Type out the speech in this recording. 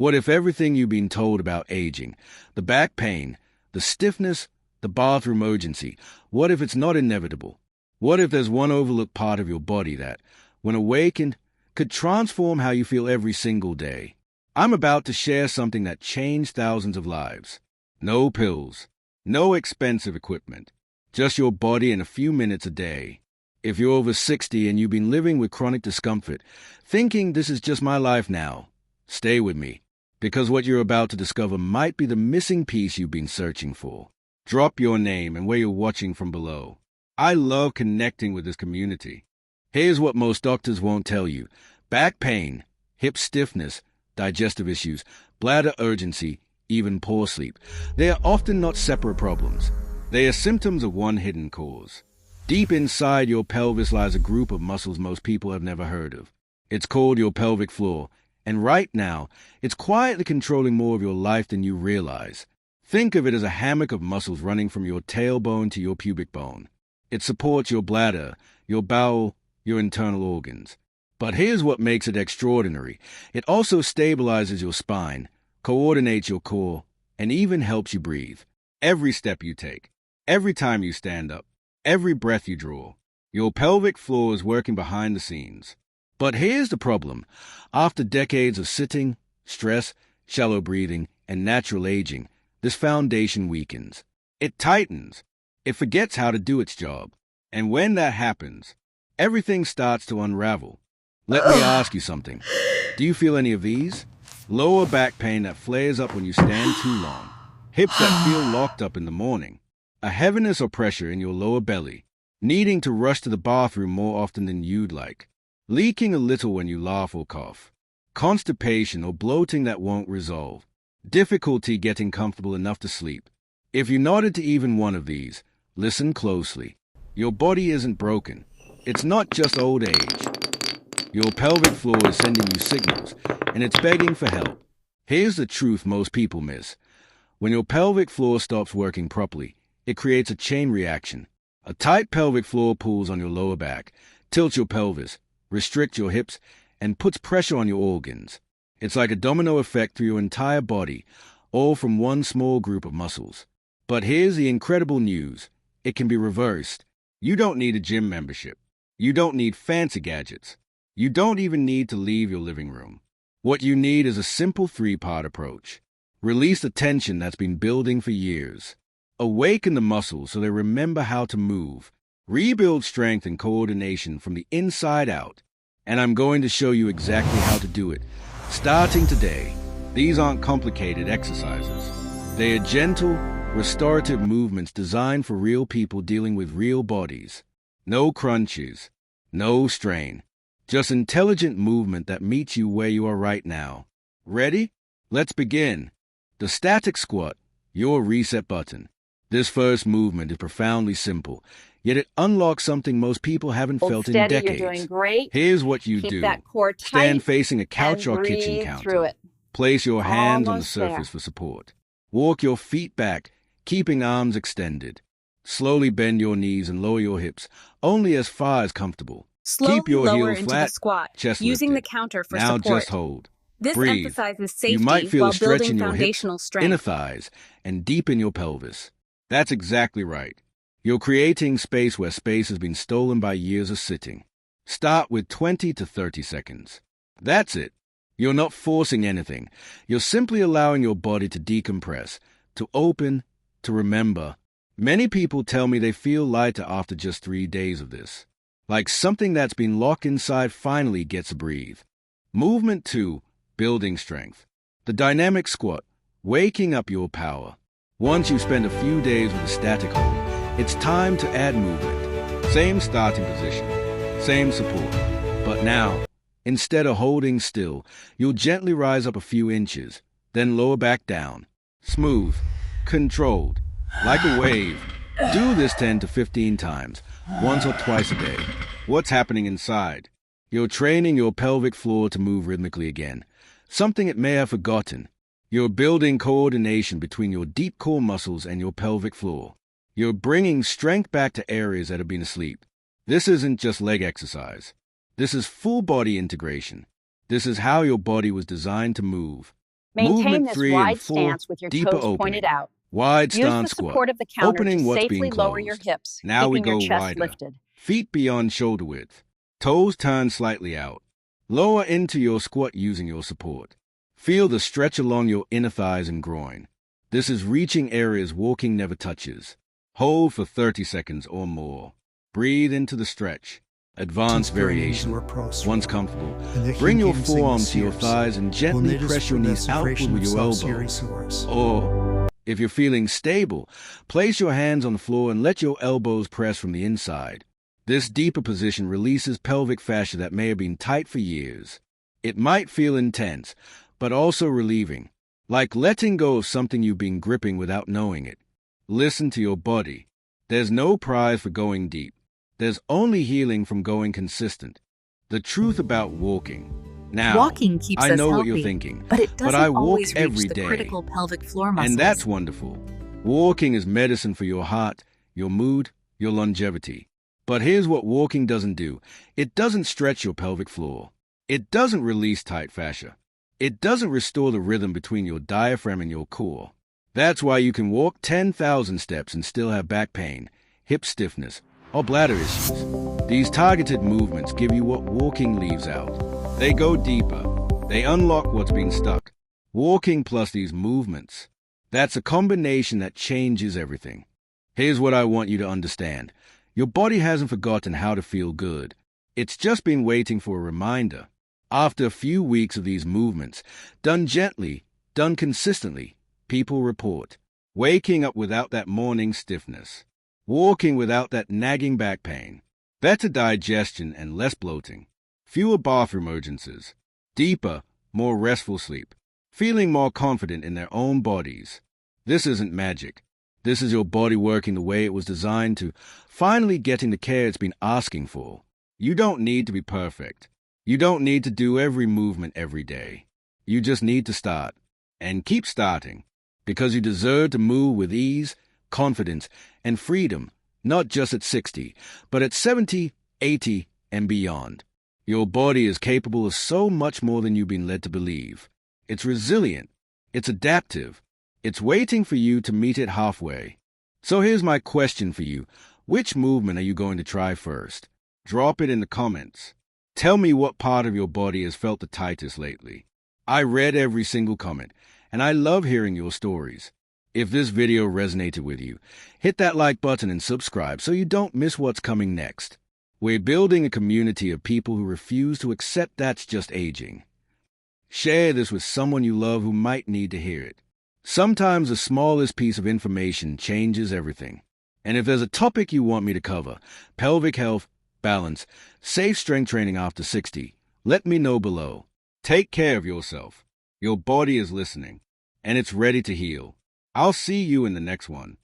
What if everything you've been told about aging, the back pain, the stiffness, the bathroom urgency, what if it's not inevitable? What if there's one overlooked part of your body that, when awakened, could transform how you feel every single day? I'm about to share something that changed thousands of lives. No pills, no expensive equipment, just your body and a few minutes a day. If you're over 60 and you've been living with chronic discomfort, thinking this is just my life now, stay with me, because what you're about to discover might be the missing piece you've been searching for. Drop your name and where you're watching from below. I love connecting with this community. Here's what most doctors won't tell you. Back pain, hip stiffness, digestive issues, bladder urgency, even poor sleep. They are often not separate problems. They are symptoms of one hidden cause. Deep inside your pelvis lies a group of muscles most people have never heard of. It's called your pelvic floor, and right now, it's quietly controlling more of your life than you realize. Think of it as a hammock of muscles running from your tailbone to your pubic bone. It supports your bladder, your bowel, your internal organs. But here's what makes it extraordinary. It also stabilizes your spine, coordinates your core, and even helps you breathe. Every step you take, every time you stand up, every breath you draw, your pelvic floor is working behind the scenes. But here's the problem. After decades of sitting, stress, shallow breathing, and natural aging, this foundation weakens. It tightens. It forgets how to do its job. And when that happens, everything starts to unravel. Let me ask you something. Do you feel any of these? Lower back pain that flares up when you stand too long. Hips that feel locked up in the morning. A heaviness or pressure in your lower belly. Needing to rush to the bathroom more often than you'd like. Leaking a little when you laugh or cough. Constipation or bloating that won't resolve. Difficulty getting comfortable enough to sleep. If you nodded to even one of these, listen closely. Your body isn't broken. It's not just old age. Your pelvic floor is sending you signals, and it's begging for help. Here's the truth most people miss. When your pelvic floor stops working properly, it creates a chain reaction. A tight pelvic floor pulls on your lower back, tilts your pelvis, restricts your hips, and puts pressure on your organs. It's like a domino effect through your entire body, all from one small group of muscles. But here's the incredible news. It can be reversed. You don't need a gym membership. You don't need fancy gadgets. You don't even need to leave your living room. What you need is a simple three-part approach. Release the tension that's been building for years. Awaken the muscles so they remember how to move. Rebuild strength and coordination from the inside out. And I'm going to show you exactly how to do it. Starting today, these aren't complicated exercises. They are gentle, restorative movements designed for real people dealing with real bodies. No crunches, no strain. Just intelligent movement that meets you where you are right now. Ready? Let's begin. The static squat, your reset button. This first movement is profoundly simple, yet it unlocks something most people haven't felt in decades. You're doing great. Here's what you Keep do. that core tight. Stand facing a couch or kitchen Breathe counter. through it. Place your hands on the Almost surface there. for support. Walk your feet back, keeping arms extended. Slowly bend your knees and lower your hips, only as far as comfortable. Slowly Keep your lower heels into flat, the squat, chest using lifted. the counter for Now support. just hold. This Breathe. emphasizes You safety might feel while a stretch building in your hips, foundational strength. inner thighs, and deep in your pelvis. That's exactly right. You're creating space where space has been stolen by years of sitting. Start with 20 to 30 seconds. That's it. You're not forcing anything. You're simply allowing your body to decompress, to open, to remember. Many people tell me they feel lighter after just 3 days of this. Like something that's been locked inside finally gets a breathe. Movement 2, building strength. The dynamic squat, waking up your power. Once you spend a few days with a static hold, it's time to add movement. Same starting position, same support. But now, instead of holding still, you'll gently rise up a few inches, then lower back down. Smooth, controlled, like a wave. Do this 10 to 15 times, once or twice a day. What's happening inside? You're training your pelvic floor to move rhythmically again, something it may have forgotten. You're building coordination between your deep core muscles and your pelvic floor. You're bringing strength back to areas that have been asleep. This isn't just leg exercise. This is full body integration. This is how your body was designed to move. Maintain Movement this 3 and wide 4, stance with your deeper toes opening. pointed out. Wide Use stance the squat, support of the counter opening to what's safely being lower your closed. hips, Now we keeping your go chest wider. lifted. Feet beyond shoulder width. Toes turn slightly out. Lower into your squat using your support. Feel the stretch along your inner thighs and groin. This is reaching areas walking never touches. Hold for 30 seconds or more. Breathe into the stretch. Advanced variation. Once comfortable, bring your forearms to your thighs and gently press your knees outward with your elbows. Or, if you're feeling stable, place your hands on the floor and let your elbows press from the inside. This deeper position releases pelvic fascia that may have been tight for years. It might feel intense, but also relieving, like letting go of something you've been gripping without knowing it. Listen to your body. There's no prize for going deep. There's only healing from going consistent. The truth about walking. Now, walking keeps I us know healthy, what you're thinking, but it doesn't I walk always reach every the day. critical pelvic floor muscles. And that's wonderful. Walking is medicine for your heart, your mood, your longevity. But here's what walking doesn't do. It doesn't stretch your pelvic floor. It doesn't release tight fascia. It doesn't restore the rhythm between your diaphragm and your core. That's why you can walk 10,000 steps and still have back pain, hip stiffness, or bladder issues. These targeted movements give you what walking leaves out. They go deeper. They unlock what's been stuck. Walking plus these movements. That's a combination that changes everything. Here's what I want you to understand. Your body hasn't forgotten how to feel good. It's just been waiting for a reminder. After a few weeks of these movements, done gently, done consistently, people report waking up without that morning stiffness, walking without that nagging back pain, better digestion and less bloating, fewer bathroom urgencies, deeper, more restful sleep, feeling more confident in their own bodies. This isn't magic. This is your body working the way it was designed to, finally getting the care it's been asking for. You don't need to be perfect. You don't need to do every movement every day. You just need to start. And keep starting. Because you deserve to move with ease, confidence, and freedom, not just at 60, but at 70, 80, and beyond. Your body is capable of so much more than you've been led to believe. It's resilient. It's adaptive. It's waiting for you to meet it halfway. So here's my question for you. Which movement are you going to try first? Drop it in the comments. Tell me what part of your body has felt the tightest lately. I read every single comment, and I love hearing your stories. If this video resonated with you, hit that like button and subscribe so you don't miss what's coming next. We're building a community of people who refuse to accept that's just aging. Share this with someone you love who might need to hear it. Sometimes the smallest piece of information changes everything. And if there's a topic you want me to cover, pelvic health, balance, safe strength training after 60, let me know below. Take care of yourself. Your body is listening, and it's ready to heal. I'll see you in the next one.